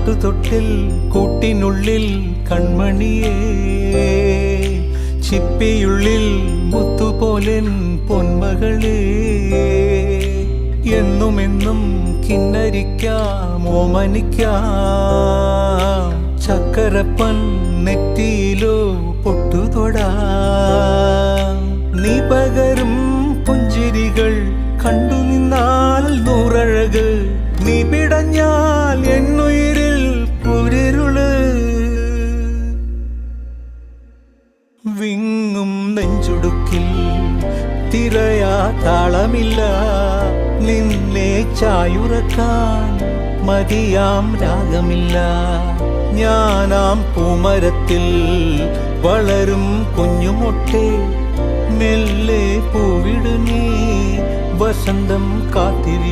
പാട്ടുതൊട്ടിൽ കൂട്ടിനുള്ളിൽ കൺമണിയേ, ചിപ്പിയുള്ളിൽ മുത്തുപോലെൻ പൊന്മകളേ, എന്നുമെന്നും കിന്നരിക്കാം ഓമനിക്കാം, ചക്കരപ്പൻ നെറ്റിയിലോ പൊട്ടുതൊടാം. നീ പകരും പുഞ്ചിരികൾ കണ്ടു നിന്നാൽ നൂറഴക്, നീ പിടഞ്ഞാൽ എന്നുയിരിൽ കുരിരുള്. വിങ്ങും നെഞ്ചുടുക്കിൽ തിരയാ താളമില്ല, നിന്നെ ചായുറക്കാൻ മതിയാം രാഗമില്ല. ഞാനാം പൂമരത്തിൽ വളരും കുഞ്ഞുമൊട്ടെ, മെല്ലെ പൂവിടു നീ വസന്തം കാത്തിരി.